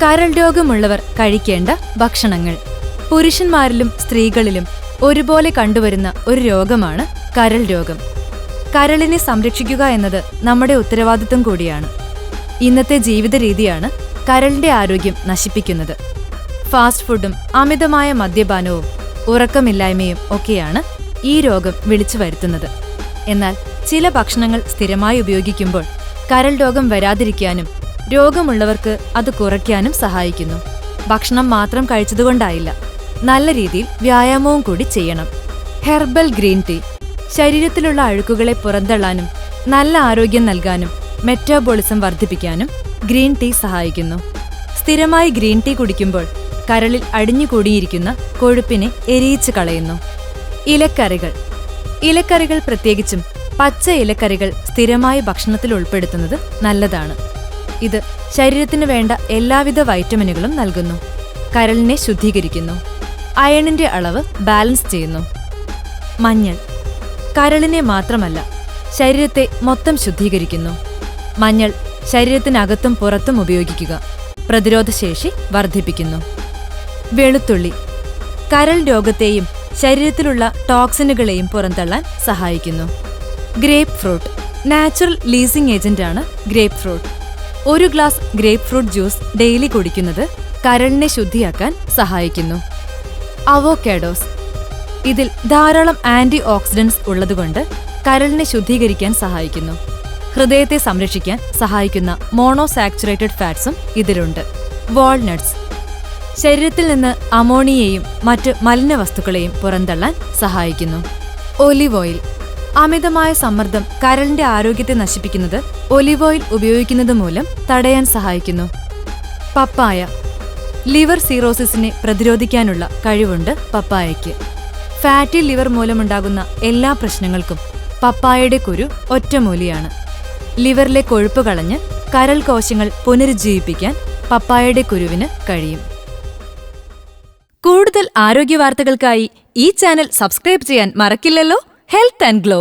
കരൾ രോഗമുള്ളവർ കഴിക്കേണ്ട ഭക്ഷണങ്ങൾ. പുരുഷന്മാരിലും സ്ത്രീകളിലും ഒരുപോലെ കണ്ടുവരുന്ന ഒരു രോഗമാണ് കരൾ രോഗം. കരളിനെ സംരക്ഷിക്കുക എന്നത് നമ്മുടെ ഉത്തരവാദിത്വം കൂടിയാണ്. ഇന്നത്തെ ജീവിത രീതിയാണ് കരളിന്റെ ആരോഗ്യം നശിപ്പിക്കുന്നത്. ഫാസ്റ്റ് ഫുഡും അമിതമായ മദ്യപാനവും ഉറക്കമില്ലായ്മയും ഒക്കെയാണ് ഈ രോഗം വിളിച്ചു വരുത്തുന്നത്. എന്നാൽ ചില ഭക്ഷണങ്ങൾ സ്ഥിരമായി ഉപയോഗിക്കുമ്പോൾ കരൾ രോഗം വരാതിരിക്കാനും രോഗമുള്ളവർക്ക് അത് കുറയ്ക്കാനും സഹായിക്കുന്നു. ഭക്ഷണം മാത്രം കഴിച്ചതുകൊണ്ടായില്ല, നല്ല രീതിയിൽ വ്യായാമവും കൂടി ചെയ്യണം. ഹെർബൽ ഗ്രീൻ ടീ ശരീരത്തിലുള്ള അഴുക്കുകളെ പുറന്തള്ളാനും നല്ല ആരോഗ്യം നൽകാനും മെറ്റാബോളിസം വർദ്ധിപ്പിക്കാനും ഗ്രീൻ ടീ സഹായിക്കുന്നു. സ്ഥിരമായി ഗ്രീൻ ടീ കുടിക്കുമ്പോൾ കരളിൽ അടിഞ്ഞുകൂടിയിരിക്കുന്ന കൊഴുപ്പിനെ എരിയിച്ചു കളയുന്നു. ഇലക്കറികൾ പ്രത്യേകിച്ചും പച്ച ഇലക്കറികൾ സ്ഥിരമായി ഭക്ഷണത്തിൽ ഉൾപ്പെടുത്തുന്നത് നല്ലതാണ്. ഇത് ശരീരത്തിന് വേണ്ട എല്ലാവിധ വൈറ്റമിനുകളും നൽകുന്നു, കരളിനെ ശുദ്ധീകരിക്കുന്നു, അയണിന്റെ അളവ് ബാലൻസ് ചെയ്യുന്നു. മഞ്ഞൾ കരളിനെ മാത്രമല്ല ശരീരത്തെ മൊത്തം ശുദ്ധീകരിക്കുന്നു. മഞ്ഞൾ ശരീരത്തിനകത്തും പുറത്തും ഉപയോഗിക്കുക, പ്രതിരോധശേഷി വർദ്ധിപ്പിക്കുന്നു. വെളുത്തുള്ളി കരൾ രോഗത്തെയും ശരീരത്തിലുള്ള ടോക്സിനുകളെയും പുറന്തള്ളാൻ സഹായിക്കുന്നു. ഗ്രേപ്പ് ഫ്രൂട്ട് നാച്ചുറൽ ലീസിംഗ് ഏജന്റാണ് ഗ്രേപ്പ് ഫ്രൂട്ട്. ഒരു glass grapefruit juice daily കുടിക്കുന്നത് കരളിനെ ശുദ്ധിയാക്കാൻ സഹായിക്കുന്നു. അവോക്കാഡോസ് ഇതിൽ ധാരാളം ആന്റി ഓക്സിഡന്റ്സ് ഉള്ളതുകൊണ്ട് കരളിനെ ശുദ്ധീകരിക്കാൻ സഹായിക്കുന്നു. ഹൃദയത്തെ സംരക്ഷിക്കാൻ സഹായിക്കുന്ന മോണോസാച്ചുറേറ്റഡ് ഫാറ്റ്സും ഇതിലുണ്ട്. വാൾനട്ട്സ് ശരീരത്തിൽ നിന്ന് അമോണിയയും മറ്റ് മലിനവസ്തുക്കളെയും പുറന്തള്ളാൻ സഹായിക്കുന്നു. ഒലിവ് ഓയിൽ അമിതമായ സമ്മർദ്ദം കരളിന്റെ ആരോഗ്യത്തെ നശിപ്പിക്കുന്നത് ഒലിവ് ഓയിൽ ഉപയോഗിക്കുന്നത് മൂലം തടയാൻ സഹായിക്കുന്നു. പപ്പായ ലിവർ സിറോസിസിനെ പ്രതിരോധിക്കാനുള്ള കഴിവുണ്ട് പപ്പായയ്ക്ക്. ഫാറ്റി ലിവർ മൂലമുണ്ടാകുന്ന എല്ലാ പ്രശ്നങ്ങൾക്കും പപ്പായയുടെ കുരു ഒറ്റമൂലിയാണ്. ലിവറിലെ കൊഴുപ്പ് കളഞ്ഞ് കരൾ കോശങ്ങൾ പുനരുജ്ജീവിപ്പിക്കാൻ പപ്പായയുടെ കുരുവിന് കഴിയും. കൂടുതൽ ആരോഗ്യവാർത്തകൾക്കായി ഈ ചാനൽ സബ്സ്ക്രൈബ് ചെയ്യാൻ മറക്കില്ലല്ലോ. Health and glow.